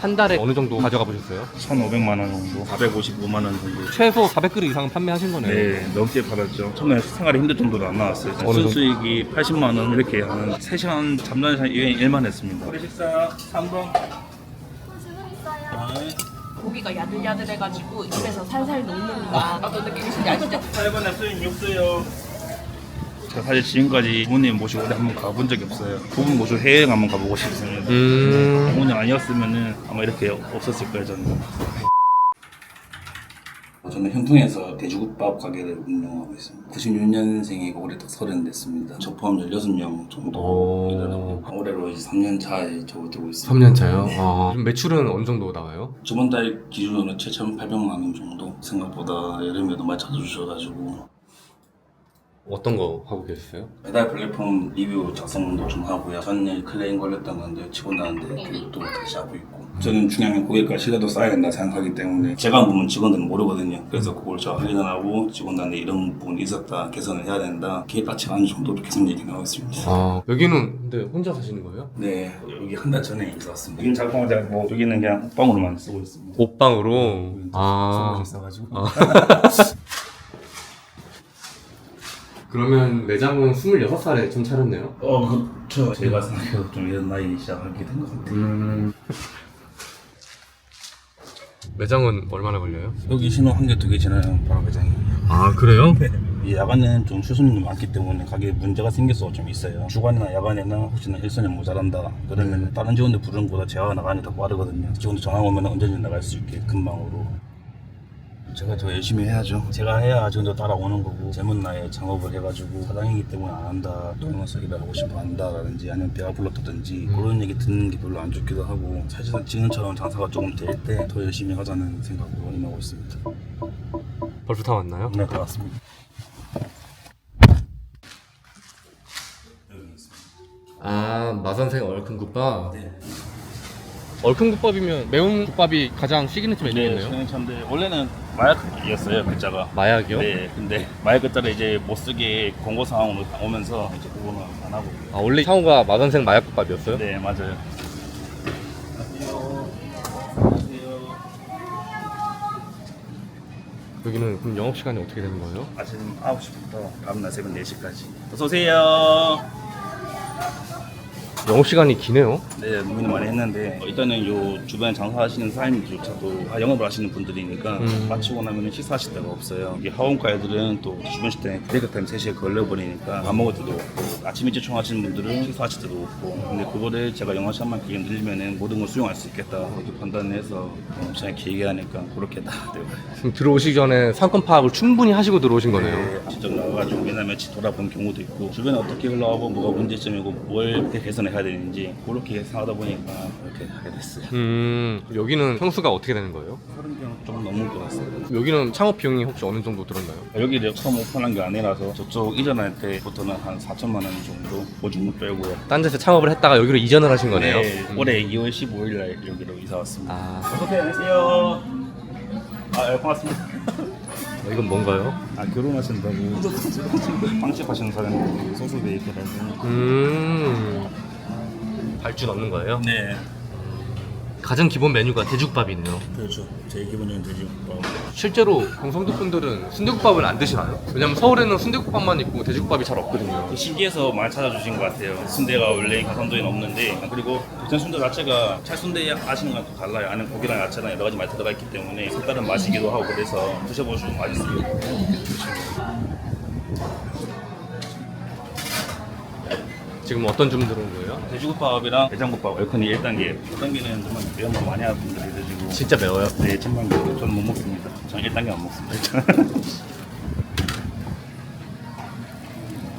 한 달에 어느 정도 가져가 보셨어요? 1,500만 원 정도, 455만 원 정도. 최소 400그릇 이상은 판매하신 거네요. 네, 넘게 받았죠. 처음에 생활이 힘들 정도로 안 나왔어요. 순수익이 80만 원 이렇게 한 3시간 잠자는 시간 일만 했습니다. 우리 식사 3번. 고기가 야들야들해가지고 입에서 살살 녹는다. 어떤 느낌이신지 아시죠? 8번에 수익 육수요. 제가 사실 지금까지 부모님 모시고 어디 한번 가본 적이 없어요. 부분 모시고 해외여행 한번 가보고 싶습니다. 부모님 아니었으면은 아마 이렇게 없었을 거예요, 저는. 저는 현통에서 돼지국밥 가게를 운영하고 있습니다. 96년생이고 올해 딱 30 됐습니다. 저 포함 16명 정도 일하고 올해로 이제 3년 차에 접어들고 있습니다. 3년 차요? 그럼 매출은 어느 정도 나와요? 저번 달 기준으로 7,800만 원 정도. 생각보다 여름에도 많이 찾아주셔가지고 어떤 거 하고 계셨어요? 배달 플랫폼 리뷰 작성도 좀 하고요. 전일 클레임 걸렸던 건데 치고 나는데 교육도 다시 하고 있고. 저는 중요한 고객과 신뢰도 쌓아야 된다 생각하기 때문에 제가 한 부분 직원들은 모르거든요. 그래서 그걸 저 확인하고 직원들한테 이런 부분이 있었다, 개선을 해야 된다. 계획같이 하는 정도로 개선 얘기를 하고 있습니다. 여기는 근데 혼자 사시는 거예요? 네, 여기 한 달 전에 이사 왔습니다. 여기는 작동하지 않고 여기는 그냥 옷방으로만 쓰고 있습니다. 옷방으로? 소모실 써가지고. 그러면 매장은 26살에 좀 차렸네요? 그렇죠. 제가 생각해도 좀 이런 나이 시작하게 된 것 같아요. 매장은 얼마나 걸려요? 여기 신호 한 개, 두 개 지나면 바로 매장이에요. 아 그래요? 이 야간에는 좀 수수님이 많기 때문에 가게에 문제가 생겨서 좀 있어요. 주간이나 야간에는 혹시나 일선이 모자란다 그러면 다른 직원들 부르는 것보다 제가 나가는 게 더 빠르거든요. 직원들 전화 오면 언제든지 나갈 수 있게 금방으로. 제가 더 열심히 해야죠. 제가 해야 직원들 따라오는 거고 젊은 나이에 창업을 해가지고 사장이기 때문에 안 한다, 동영상 일하고 싶어 한다라든지 아니면 배가 불렀다든지 그런 얘기 듣는 게 별로 안 좋기도 하고 사실은 지금처럼 장사가 조금 될 때 더 열심히 하자는 생각으로 임하고 있습니다. 벌써 다 왔나요? 네, 다 왔습니다. 마선생 얼큰국밥? 네. 얼큰국밥이면 매운 국밥이 가장 시그니처 네, 메뉴겠네요? 천연차인데 원래는 마약이었어요, 글자가. 마약이요? 네, 근데 마약 글자를 이제 못 쓰게 권고 상황으로 오면서 이제 그거는 안 하고. 원래 상호가 마선생 마약국밥이었어요? 네, 맞아요. 여기는 그럼 영업시간이 어떻게 되는 거예요? 아침 9시부터 다음날 새벽 4시까지. 어서 오세요. 영업시간이 기네요? 네, 문의 많이 했는데 일단은 요 주변에 장사하시는 사장님들조차도 영업을 하시는 분들이니까 마치고 나면 식사하실 데가 없어요. 이게 하원가 애들은 또 주변 식당에 브레이크 타임 3시에 걸려버리니까 밥 먹을 데도 없고 아침 일찍 청하시는 분들은 식사하실 데도 없고. 근데 그거를 제가 영업시간만 길게 늘리면은 모든 걸 수용할 수 있겠다 그렇게 판단을 해서 시간이 길게 하니까 그렇게 다 되고. 지금 들어오시기 전에 상권 파악을 충분히 하시고 들어오신 거네요? 네, 직접 나와가지고 맨날 며칠 돌아본 경우도 있고 주변에 어떻게 흘러가고 뭐가 문제점이고 뭘 어떻게 개선해야 되는지 그렇게 생각하다 보니까 그렇게 하게 됐어요. 여기는 평수가 어떻게 되는 거예요? 30명 좀 넘을 것 같습니다. 여기는 창업 비용이 혹시 어느 정도 들었나요? 여기를 처음 오픈한 게 아니라서 저쪽 이전할 때부터는 한 4천만 원 정도 보증금 빼고요. 딴 데서 창업을 했다가 여기로 이전을 하신 거네요? 네, 올해 2월 15일 날 여기로 이사 왔습니다. 어서오세요. 안녕하세요. 네, 고맙습니다. 이건 뭔가요? 결혼하신다고 빵집 하시는 사람들이 소스 베이커라고. 발주 넣는 거예요? 네, 가장 기본 메뉴가 돼지국밥이네요. 그렇죠. 제일 기본적인 돼지국밥. 실제로 경상도 분들은 순대국밥을 안 드시나요? 왜냐면 서울에는 순대국밥만 있고 돼지국밥이 잘 없거든요. 신기해서 많이 찾아주신 것 같아요. 순대가 원래 경상도에는 없는데, 그리고 대전 순대 자체가 찰순대 아시는 거랑 또 달라요. 안에 고기랑 야채랑 여러 가지 많이 들어가 있기 때문에 색다른 맛이기도 하고 그래서 드셔보시면 맛있어요. 지금 어떤 주문 들어온 거예요? 돼지국밥이랑 내장국밥 얼큰이 1단계. 1단계는 정말 매운 거 많이 하는 분들이 드시고. 진짜 매워요? 네, 천만 개. 저는 못 먹습니다. 저는 1단계 안 먹습니다.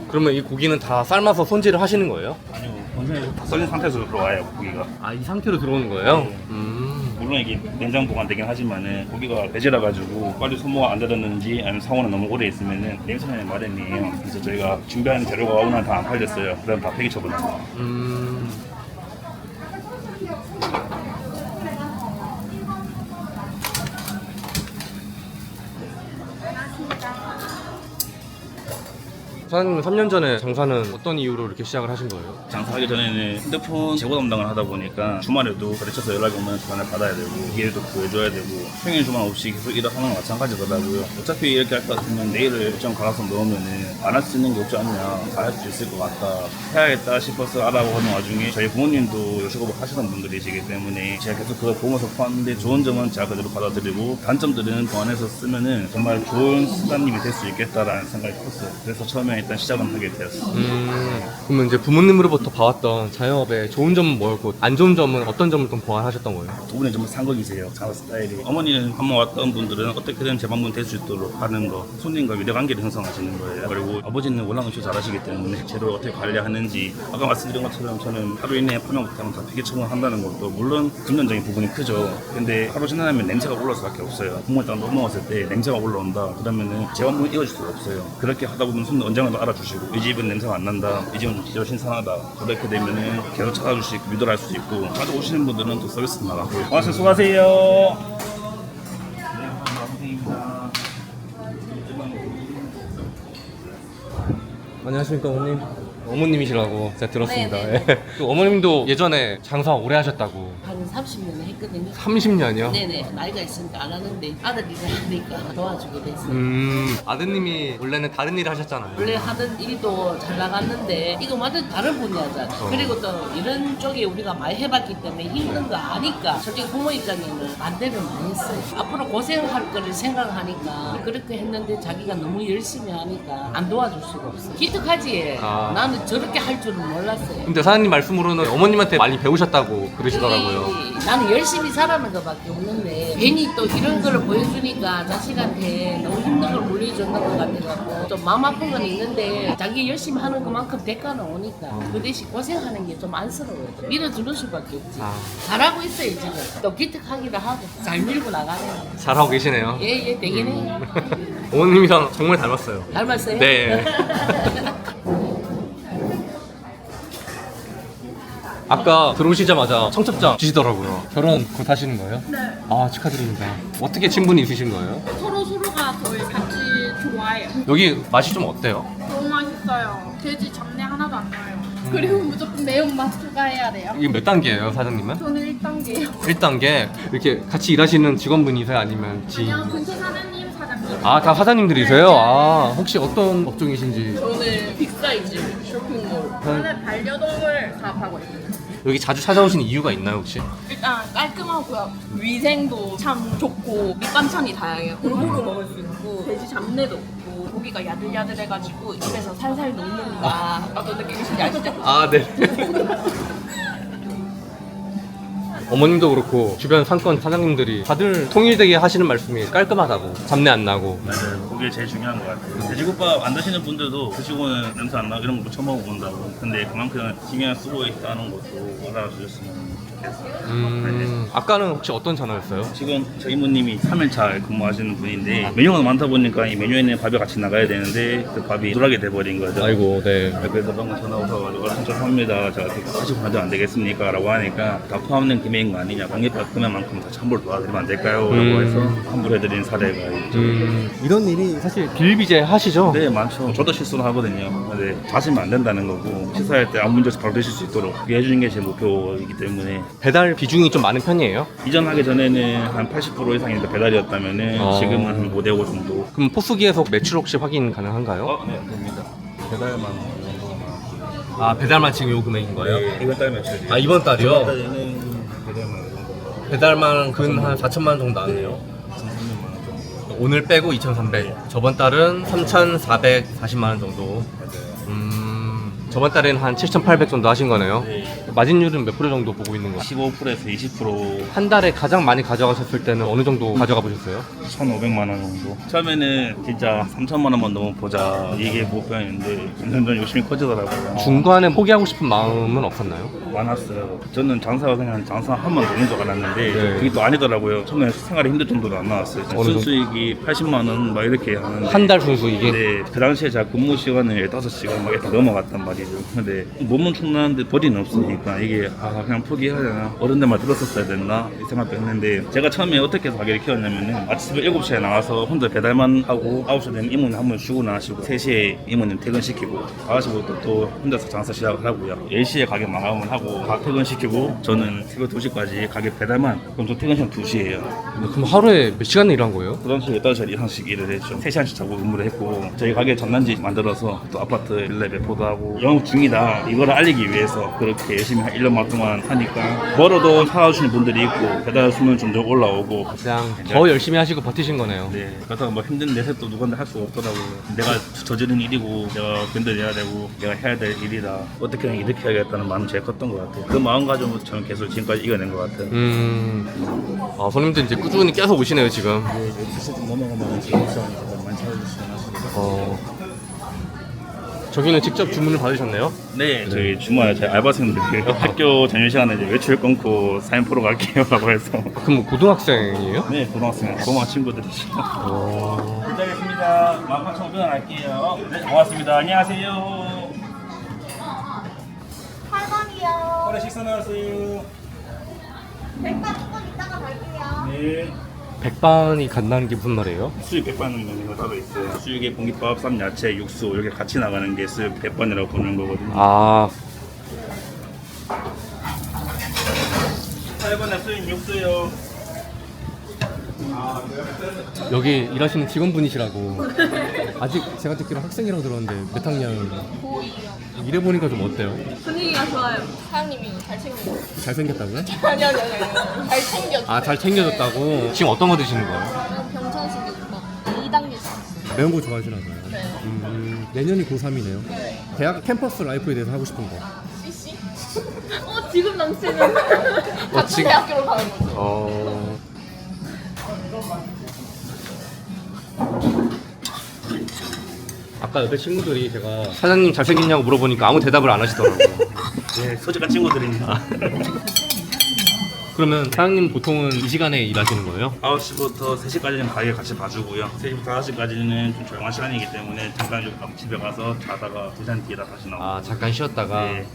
그러면 이 고기는 다 삶아서 손질을 하시는 거예요? 아니요, 원래 다 썰린 상태에서 들어와요, 고기가. 이 상태로 들어오는 거예요? 네. 물론 이게 냉장 보관되긴 하지만은 고기가 배지라 가지고 빨리 소모가 안 되었는지 아니면 상온에 너무 오래 있으면은 냄새나는 마련이에요. 그래서 저희가 준비하는 재료가 오늘 다 안 팔렸어요. 그럼 다 폐기 처분합니다. 사장님은 3년 전에 장사는 어떤 이유로 이렇게 시작을 하신 거예요? 장사하기 전에는 핸드폰 재고 담당을 하다 보니까 주말에도 거래처에서 연락이 오면 전화를 받아야 되고 기회도 구해줘야 되고 평일 주말 없이 계속 일을 하는 건 마찬가지더라고요. 어차피 이렇게 할 것 같으면 내일을 일정 가능성 넣으면은 안 할 수 있는 게 없지 않냐, 다 할 수 있을 것 같다, 해야겠다 싶어서 알아보는 와중에 저희 부모님도 요식업을 하시던 분들이시기 때문에 제가 계속 그걸 보면서 봤는데 좋은 점은 제가 그대로 받아들이고 단점들은 보완해서 쓰면은 정말 좋은 수단님이 될 수 있겠다라는 생각이 컸어요. 그래서 처음에 일단 시작은 하게 되었어요. 그러면 이제 부모님으로부터 봐왔던 자영업의 좋은 점은 뭐였고 안 좋은 점은 어떤 점을 좀 보완하셨던 거예요? 두 분이 정말 상극이세요. 장사 스타일이. 어머니는 한번 왔던 분들은 어떻게든 재방문 될 수 있도록 하는 거, 손님과 유대관계를 형성하시는 거예요. 그리고 아버지는 워낙 음식 잘하시기 때문에 재료를 어떻게 관리하는지, 아까 말씀드린 것처럼 저는 하루 이내에 판매부터 다 폐기 처분한다는 것도 물론 금전적인 부분이 크죠. 근데 하루 지나면 냄새가 올라올 수밖에 없어요. 국물에 딱 넘어갔을 때 냄새가 올라온다 그러면은 재방문 이어질 수가 없어요. 그렇게 하다 보면 손님 언젠가도 알아주시고 이 집은 냄새가 안 난다, 이 집은 진짜 신선하다, 그렇게 되면은 계속 찾아주시고 유도를 할 수 있고, 자주 오시는 분들은 또 서비스도 나가고요. 고맙습니다. 수고하세요. 안녕하십니까 어머님. 어머님이시라고 제가 들었습니다. 네네. 예. 또 어머님도 예전에 장사 오래 하셨다고. 한 30년 했거든요. 30년이요? 네네. 나이가 있으니까 안 하는데 아들이 하니까 도와주게 됐어요. 아드님이 원래는 다른 일을 하셨잖아요. 원래 하던 일도 잘 나갔는데 이거 완전 다른 분야잖아. 그리고 또 이런 쪽에 우리가 많이 해봤기 때문에 힘든 거 아니까 솔직히 부모 입장에는 반대를 많이 했어요. 앞으로 고생할 거를 생각하니까 그렇게 했는데 자기가 너무 열심히 하니까 안 도와줄 수가 없어. 기특하지. 나는 저렇게 할 줄은 몰랐어요. 근데 사장님 말씀으로는 어머님한테 많이 배우셨다고 그러시더라고요. 나는 열심히 살아는 것밖에 없는데 괜히 또 이런 걸 보여주니까 자식한테 너무 힘든 걸 물려주는 것 같아가지고 좀 마음 아픈 건 있는데 자기 열심히 하는 것만큼 대가는 오니까 그 대신 고생하는 게 좀 안쓰러워요. 밀어주는 수밖에 없지. 잘하고 있어요 지금. 또 기특하기도 하고 잘 밀고 나가네요. 잘하고 계시네요. 예예 되긴 해요. 어머님이랑 정말 닮았어요. 닮았어요? 네. 아까 들어오시자마자 청첩장 주시더라고요. 결혼 곧 하시는 거예요? 네. 아, 축하드립니다. 어떻게 친분이 있으신 거예요? 서로가 저희 같이 좋아해요. 여기 맛이 좀 어때요? 너무 맛있어요. 돼지 잡내 하나도 안 나요. 그리고 무조건 매운맛 추가해야 돼요. 이게 몇 단계예요, 사장님은? 저는 1단계요. 1단계. 이렇게 같이 일하시는 직원분이세요? 아니면 지인? 그냥 근처 사장님, 사장님. 아, 다 사장님들이세요? 아, 혹시 어떤 업종이신지? 저는 빅사이즈 쇼핑몰. 저는 반려동물 사업하고 있어요. 여기 자주 찾아오시는 이유가 있나요, 혹시? 일단 깔끔하고요. 위생도 참 좋고 밑반찬이 다양해요. 골고루 먹을 수 있고 돼지 잡내도 없고 고기가 야들야들해가지고 입에서 살살 녹는다. 어떤 느낌이신지 아시죠? 아, 네. 어머님도 그렇고 주변 상권 사장님들이 다들 통일되게 하시는 말씀이 깔끔하다고, 잡내 안 나고. 맞아요. 그게 제일 중요한 것 같아요. 돼지국밥 안 드시는 분들도 드시고는 냄새 안 나고 이런 거 처음 먹어본다고. 근데 그만큼 신경 쓰고 있다는 것도 알아주셨으면 좋겠어요. 아까는 혹시 어떤 전화였어요? 지금 저희 이모님이 3일차 근무하시는 분인데 메뉴가 많다 보니까 이 메뉴에 있는 밥이 같이 나가야 되는데 그 밥이 누락이 돼버린 거죠. 아이고, 네. 그래서 방금 전화 오셔가지고 신청합니다. 제가 같이 가도 안 되겠습니까? 라고 하니까 다 포함된 금액인 거 아니냐. 공깃밥 금액만큼 다 환불 도와드리면 안 될까요? 라고 해서 환불해드린 사례가 있죠. 이런 일이 사실 비일비재 하시죠? 네, 많죠. 저도 실수를 하거든요. 근데 자시면 안 된다는 거고 식사할 때 아무 문제 없이 바로 드실 수 있도록 그게 해주는 게 제 목표이기 때문에. 배달 비중이 좀 많은 편이에요? 이전 하기 전에는 한 80% 이상이 배달이었다면은 지금은 한 5대 5 정도. 그럼 포스기에서 매출 혹시 확인 가능한가요? 네, 됩니다. 배달만 아, 배달만 지금 요 금액인 거예요? 네, 이번 달 매출. 아, 이번 달이요? 이번 달에는 배달만 이 정도. 배달만 근 한 4천만 원 정도 나왔네요. 오늘 빼고 2,300. 저번 달은 3,440만 원 정도. 맞아요. 저번 달에는 한 7,800 정도 하신 거네요. 네. 마진율은 몇 프로 정도 보고 있는 거예요? 15%에서 20%. 한 달에 가장 많이 가져가셨을 때는 어느 정도 가져가 보셨어요? 1,500만 원 정도. 처음에는 진짜 3천만 원만 넘어 보자 이게 목표였는데 점점 욕심이 커지더라고요. 중간에 포기하고 싶은 마음은 없었나요? 많았어요. 저는 장사가 그냥 장사 한 번 되는 줄 알았는데 네. 그게 또 아니더라고요. 처음에 생활이 힘들 정도로 안 나왔어요. 어느 정도? 순수익이 80만 원 막 이렇게 하는데 한 달 순수 이게? 네, 그 당시에 제가 근무 시간을 15시간 막 이렇게 넘어갔단 말이에요. 느끼죠. 근데 몸은 충분한데 버디는 없으니까 이게 그냥 포기해야 되나 어른들 말 들었었어야 됐나 이 생각도 했는데 제가 처음에 어떻게 해서 가게를 키웠냐면은 아침 7시에 나와서 혼자 배달만 하고 9시 되면 이모님 한 번 쉬고 나시고 3시에 이모님 퇴근시키고 5시부터 또 혼자서 장사 시작을 하고요. 10시에 가게 마감을 하고 다 퇴근시키고 저는 새벽 2시까지 가게 배달만. 그럼 저 퇴근 시간 2시예요. 그럼 하루에 몇 시간 일한 거예요? 그 당시에 8시간 이상씩 일을 했죠. 3시간씩 자고 근무를 했고 저희 가게 전단지 만들어서 또 아파트 빌라 매포도 하고 영업 중이다 이거를 알리기 위해서 그렇게 열심히 1년만 동안 하니까 멀어도 사주시는 분들이 있고 배달 수는 점점 올라오고 그냥 더 열심히 하시고 버티신 거네요. 네, 그렇다고 뭐 힘든 내색도 누구한테 할 수가 없더라고요. 내가 저지른 일이고 내가 견뎌내야 되고 내가 해야 될 일이다. 어떻게든 이렇게 해야겠다는 마음이 제일 컸던 것 같아요. 그 마음 가지고 저는 계속 지금까지 이겨낸 것 같아요. 손님들 이제 꾸준히 계속 오시네요 지금. 네, 12시 좀 넘어가면 지금 시간이 많이 찾아주시긴 하시더라고요. 저기는 직접 주문을 받으셨네요? 네, 저희 주말에 저희 알바생들이 학교 저녁 시간에 이제 외출 끊고 사인 포로 갈게요 라고 해서. 그럼 뭐 고등학생이에요? 네, 고등학생 고마운 친구들이시죠. 부탁드립니다. 18,500원 할게요. 네, 고맙습니다. 안녕하세요. 8번이요. 오래 식사 나왔어요. 100번 조금 이따가 갈게요. 네. 백반이 간다는 게 무슨 말이에요? 수육 100반은 메뉴가 따로 있어요. 수육에 공깃밥, 쌈, 야채, 육수 이렇게 같이 나가는 게 수육 100반이라고 부르는 거거든요. 8번에 수육 육수요. 여기 일하시는 직원분이시라고. 아직 제가 듣기로 학생이라고 들었는데 몇 학년? 고2요. 일해보니까 좀 어때요? 분위기가 좋아요. 사장님이 잘 챙겨요. 잘생겼다고요? 아니요. 잘 챙겨줘. 잘 챙겨줬다고? 지금 어떤 거 드시는 거예요? 병천식 육밥 2단계 샀어요. 매운 거 좋아하시나 봐요. 네. 내년이 고3이네요. 대학 캠퍼스 라이프에 대해서 하고 싶은 거. CC? 지금 남친은 같은 지금- 대학교로 가는 거죠. 아까 옆에 친구들이 제가 사장님 잘생겼냐고 물어보니까 아무 대답을 안 하시더라고요. 네, 솔직한 친구들입니다. 그러면 사장님 보통은 이 시간에 일하시는 거예요? 9시부터 3시까지는 가게 같이 봐주고요. 3시부터 5시까지는 좀 조용한 시간이기 때문에 잠깐 좀 집에 가서 자다가 2시간 뒤에 다시 나오고. 잠깐 쉬었다가. 네.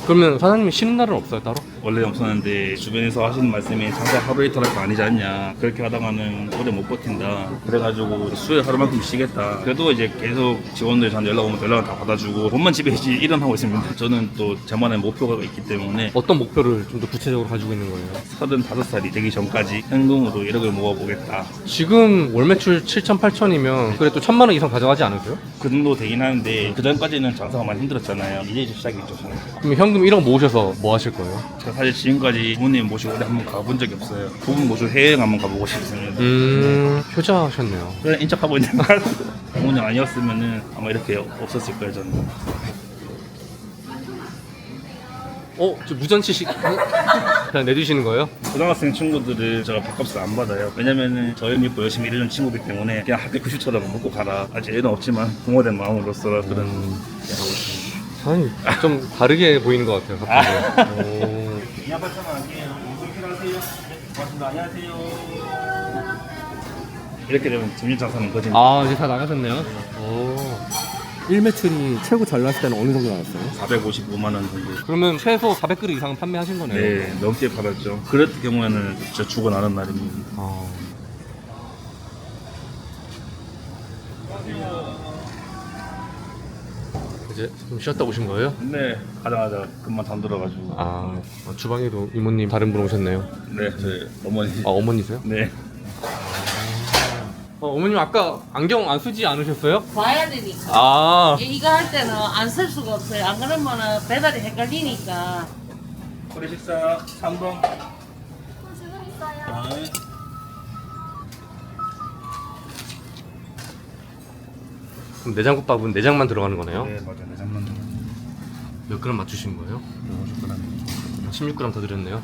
그러면 사장님이 쉬는 날은 없어요 따로? 원래 없었는데 주변에서 하시는 말씀이 장사 하루 이틀 할 거 아니지 않냐, 그렇게 하다가는 오래 못 버틴다, 그래가지고 수요일 하루만큼 쉬겠다. 그래도 이제 계속 직원들 저한테 연락 오면 연락을 다 받아주고 몸만 집에 있지 일은 하고 있습니다. 저는 또 저만의 목표가 있기 때문에 어떤 목표를 좀 더 구체적으로 가지고 있는 거예요? 35살이 되기 전까지 현금으로 1억을 모아보겠다. 지금 월 매출 7천, 8천이면 그래도 1,000만 원 이상 가져가지 않으세요? 그 정도 되긴 하는데 그 전까지는 장사가 많이 힘들었잖아요. 이제 시작이죠. 저는. 그럼 현금 1억 모으셔서 뭐 하실 거예요? 제가 사실 지금까지 부모님 모시고 어디 한번 가본 적이 없어요. 부분 모시고 해외여행 한번 가보고 싶습니다. 효자하셨네요. 그래 인척하고 있는 거 부모님 아니었으면은 아마 이렇게 없었을 거예요. 저는. 저 무전치식 그냥 내주시는 거예요? 고등학생 친구들은 제가 밥값을 안 받아요. 왜냐면은 저희 믿고 열심히 일하는 친구들 때문에 그냥 학교 급식처럼 먹고 가라. 아직 애는 없지만 부모된 마음으로서 그런 게 하고 있습니다. 사장님 좀 다르게 보이는 것 같아요 갑자기. 그냥 발전만 할게요. 무슨 필요하세요? 네, 고맙습니다. 안녕하세요. 이렇게 되면 점심 장사는 거짓. 이제 다 나가셨네요. 1매출이 최고 잘 나왔을 때는 어느 정도 나왔어요? 455만 원 정도. 그러면 최소 400그릇 이상 판매하신 거네요. 네, 넘게 받았죠. 그럴 경우에는 진짜 죽어나는 날입니다. 이제 좀 쉬었다 오신 거예요? 네, 가자마자 금방 잠들어가지고. 주방에도 이모님 다른 분 오셨네요. 네, 저희 어머니. 어머니세요? 네. 어머님 아까 안경 안 쓰지 않으셨어요? 봐야 되니까. 네. 이거 할 때는 안 쓸 수가 없어요. 안 그러면은 배달이 헷갈리니까. 우리 식사 3번. 지금 있어요. 네. 그럼 내장국밥은 내장만 들어가는 거네요? 네, 맞아요. 내장만. 몇 그램 맞추신 거예요? 50g. 16g 더 드렸네요.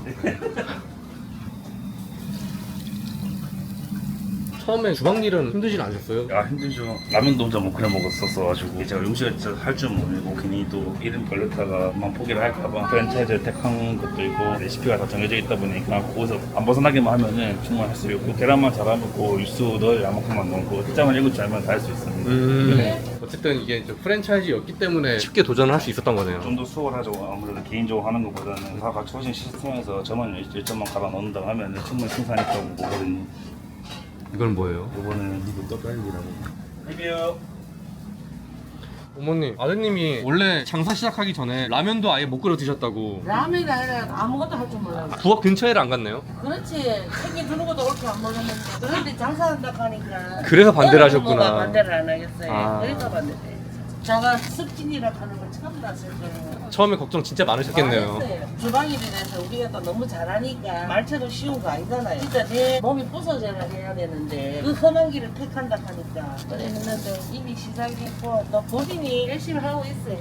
처음에 주방 일은 힘들진 않으셨어요? 야, 힘들죠. 라면도 혼자 못 끓여 먹었었어가지고 제가 음식을 진짜 할 줄 모르고 괜히 또 이름 걸렸다가 만 포기를 할까봐 프랜차이즈를 택한 것도 있고 레시피가 다 정해져 있다 보니까 거기서 안 벗어나기만 하면은 충분히 할 수 있고 계란만 잘라놓고 육수 넣을 야만큼만 넣고 숫자만 읽을 줄 알면 다 할 수 있습니다. 어쨌든 이게 이제 프랜차이즈였기 때문에 쉽게 도전을 할 수 있었던 거네요. 좀 더 수월하죠. 아무래도 개인적으로 하는 것보다는 다 같이 오신 시스템에서 저만 일점만 갈아 넣는다고 하면 충분히 생산했다고 보거든요. 이건 뭐예요? 이거는 리뷰 떡갈비라고. 리뷰. 어머님, 아드님이 원래 장사 시작하기 전에 라면도 아예 못 끓여 드셨다고. 라면이 아니라 아무것도 할 줄 몰라. 부엌 근처에를 안 갔네요. 그렇지. 생기 두는 것도 옳게 안 먹었는데. 그런데 장사한다고 하니까. 그래서 반대를 어느 부모가 하셨구나. 반대를 안 하겠어요. 아. 그러니까 반대를 해. 제가 습진이라 하는 걸 처음 났을 거예요. 처음에 걱정 진짜 많으셨겠네요. 주방일에 대해서 우리가 또 너무 잘하니까 말처럼 쉬운 거 아니잖아요. 진짜 내 몸이 부서져야 해야 되는데 그 험한 길을 택한다 하니까 그랬는데 이미 시작했고 또 본인이 열심히 하고 있어요.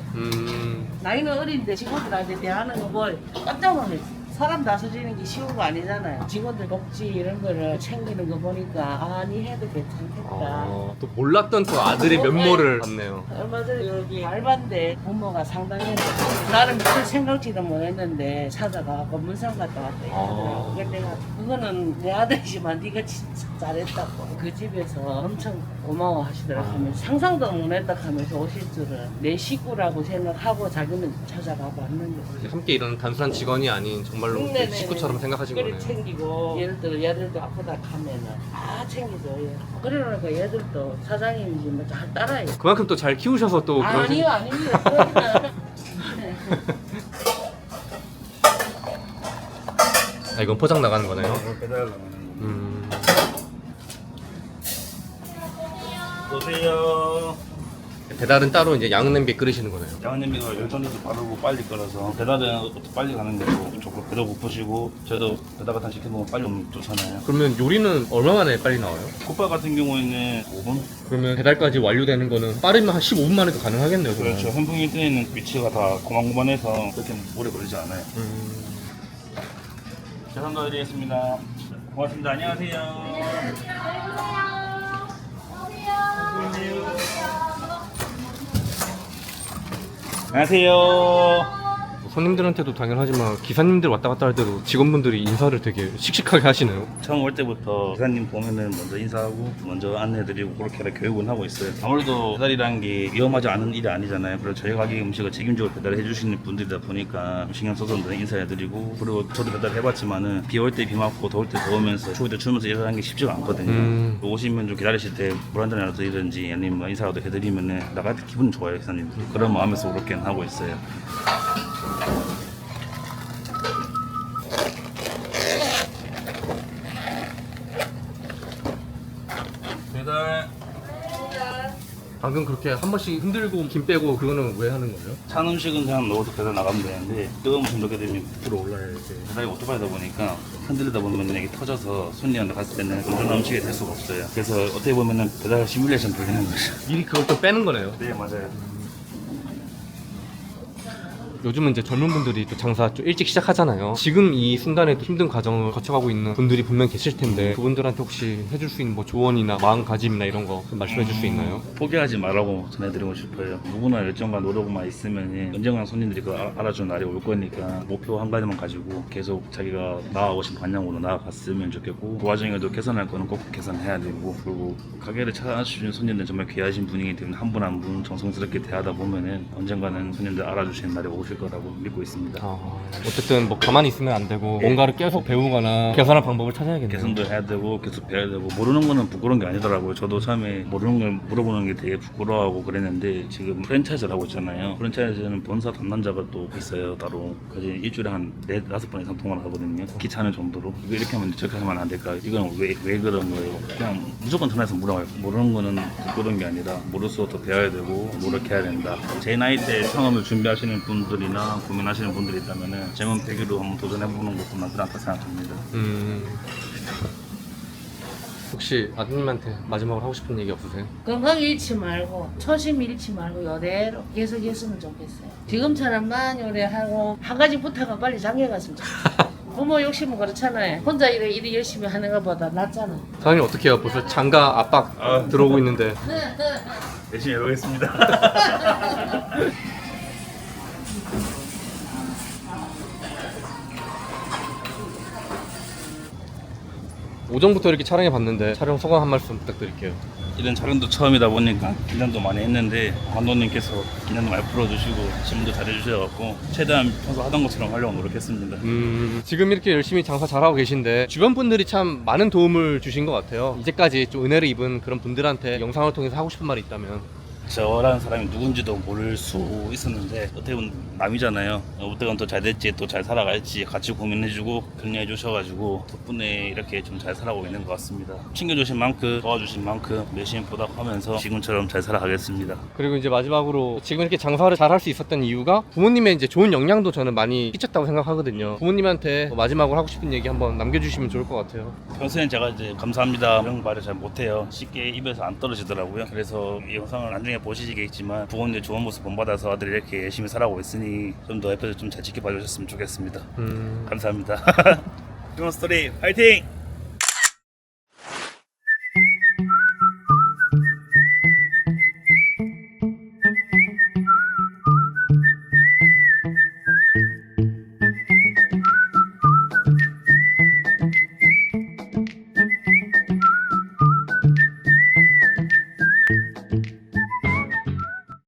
나이는 어린데 직원들한테 대하는 거 뭐 깜짝 놀랐어요. 사람 다스리는 게 쉬운 거 아니잖아요. 직원들 복지 이런 거를 챙기는 거 보니까 아, 니 해도 괜찮겠다. 또 몰랐던 또 아들의 면모를 봤네요. 얼마 전에 여기 알바인데 부모가 상당했는데 나는 미처 생각지도 못했는데 찾아가고 문상 갔다 왔대. 그래서 내가 그거는 내 아들이지만 네가 진짜 잘했다고. 그 집에서 엄청 고마워하시더라고요. 상상도 못했다 하면서 오실 줄은 내 식구라고 생각하고 자기는 찾아가고 왔는 거예요. 함께 일하는 단순한 직원이 아닌 정말로 네네네. 식구처럼 생각하신 그래 거네요. 챙기고 예를 들어 얘들도 아프다 하면은 다 챙겨줘요. 그러니까 얘들도 사장님이지 뭐 잘 따라요. 그만큼 또 잘 키우셔서 또 그런 아니요 아닙니다. 그러니까. 아, 이건 포장 나가는 거네요. 배달 나가는 거. 오세요. 배달은 따로 이제 양은 냄비에 끓이시는 거네요. 양념비가 열전에도 바르고 빨리 끓어서 배달은 빨리 가는 거고 조금 배도 고프시고 저도 배달 같은 거 시켜먹으면 빨리 오면 좋잖아요. 그러면 요리는 얼마 만에 빨리 나와요? 국밥 같은 경우에는 5분? 그러면 배달까지 완료되는 거는 빠르면 한 15분 만에도 가능하겠네요. 그러면. 그렇죠. 선풍기 뜨는 위치가 다 고만고만해서 그렇게 오래 걸리지 않아요. 죄송합니다. 드리겠습니다. 고맙습니다. 안녕하세요. 안녕하세요. 손님들한테도 당연하지만 기사님들 왔다 갔다 할 때도 직원분들이 인사를 되게 씩씩하게 하시네요. 처음 올 때부터 기사님 보면은 먼저 인사하고 먼저 안내해드리고 그렇게 교육은 하고 있어요. 아무래도 배달이라는 게 위험하지 않은 일이 아니잖아요. 그래서 저희 가게 음식을 책임지고 배달해 주시는 분들이다 보니까 신경 써서 인사해드리고 그리고 저도 배달해봤지만은 비 올 때 비 맞고 더울 때 더우면서 추울 때 추우면서 일하는 게 쉽지가 않거든요. 오시면 좀 기다리실 때 물 한 잔이라도 드리든지 아니면 뭐 인사라도 해드리면은 나갈 때 기분 좋아요, 기사님. 그런 마음에서 그렇게 하고 있어요. 배달. 방금 그렇게 한 번씩 흔들고 김 빼고 그거는 왜 하는 거예요? 찬 음식은 그냥 넣어서 배달 나가면 되는데 뜨거운 음식 넣게 되면 부풀어 올라야 돼. 배달이 오토바이다 보니까 흔들리다 보면 이게 터져서 손님한테 갔을 때는 온전한 음식이 될 수가 없어요. 그래서 어떻게 보면은 배달 시뮬레이션 돌리는 거죠. 미리 그걸 또 빼는 거네요. 네, 맞아요. 요즘은 이제 젊은 분들이 또 장사 좀 일찍 시작하잖아요. 지금 이 순간에도 힘든 과정을 거쳐가고 있는 분들이 분명 계실 텐데 그분들한테 혹시 해줄 수 있는 뭐 조언이나 마음가짐이나 이런 거 좀 말씀해 줄 수 있나요? 포기하지 말라고 전해드리고 싶어요. 누구나 열정과 노력만 있으면 언젠가 손님들이 그 알아주는 날이 올 거니까 목표 한 가지만 가지고 계속 자기가 나아오신 방향으로 나아갔으면 좋겠고 그 와중에도 개선할 거는 꼭 개선해야 되고 그리고 가게를 찾아주신 손님들 정말 귀하신 분이기 때문에 한 분 한 분 정성스럽게 대하다 보면은 언젠가는 손님들 알아주시는 날이 오실 거라고 믿고 있습니다. 어쨌든 뭐 가만히 있으면 안 되고 뭔가를 계속 배우거나 개선할 방법을 찾아야겠네요. 개선도 해야 되고 계속 배워야 되고 모르는 거는 부끄러운 게 아니더라고요. 저도 처음에 모르는 걸 물어보는 게 되게 부끄러워하고 그랬는데 지금 프랜차이즈를 하고 있잖아요. 프랜차이즈는 본사 담당자가 또 있어요 따로. 그래서 일주일에 한 4-5번 이상 통화를 하거든요. 귀찮을 정도로 이거 이렇게 하면 저렇게 하면 안 될까? 이건 왜 그런 거예요? 그냥 무조건 전화해서 물어봐요. 모르는 거는 부끄러운 게 아니라 모를수록 더 배워야 되고 노력해야 된다. 제 나이 때 창업을 준비하시는 분들이나 고민하시는 분들이 있다면 제문 100위로 한번 도전해보는 것도 나쁘지 않다 생각합니다. 혹시 아드님한테 마지막으로 하고 싶은 얘기 없으세요? 건강 잃지 말고 초심 잃지 말고 이대로 계속 했으면 좋겠어요. 지금처럼 많이 오래 하고 한 가지 부탁은 빨리 장가 갔으면 좋겠어요. 부모 욕심은 그렇잖아요. 혼자 일을 열심히 하는 것보다 낫잖아. 사장님 어떻게 해요? 벌써 장가 압박 들어오고 있는데 열심히 해보겠습니다. 오전부터 이렇게 촬영해 봤는데 촬영 소감 한 말씀 부탁드릴게요. 이런 촬영도 처음이다 보니까 긴장도 많이 했는데 감독님께서 긴장도 많이 풀어주시고 질문도 잘해주셔서 최대한 평소 하던 것처럼 하려고 노력했습니다. 지금 이렇게 열심히 장사 잘하고 계신데 주변 분들이 참 많은 도움을 주신 것 같아요. 이제까지 좀 은혜를 입은 그런 분들한테 영상을 통해서 하고 싶은 말이 있다면? 저라는 사람이 누군지도 모를 수 있었는데 어떻게 보면 남이잖아요. 어떻게 더 잘 될지 또 잘 살아갈지 같이 고민해주고 격려해 주셔가지고 덕분에 이렇게 좀 잘 살아가고 있는 것 같습니다. 챙겨주신 만큼 도와주신 만큼 열심히 보답하면서 지금처럼 잘 살아가겠습니다. 그리고 이제 마지막으로 지금 이렇게 장사를 잘 할 수 있었던 이유가 부모님의 이제 좋은 영향도 저는 많이 끼쳤다고 생각하거든요. 부모님한테 마지막으로 하고 싶은 얘기 한번 남겨주시면 좋을 것 같아요. 평소엔 제가 이제 감사합니다 이런 말을 잘 못해요. 쉽게 입에서 안 떨어지더라고요. 그래서 이 영상을 나중에 보시겠지만 부모님의 좋은 모습 본받아서 아들이 이렇게 열심히 살아가고 있으니 좀 더 옆에서 좀 잘 지켜봐 주셨으면 좋겠습니다. 감사합니다. 드론 스토리 화이팅!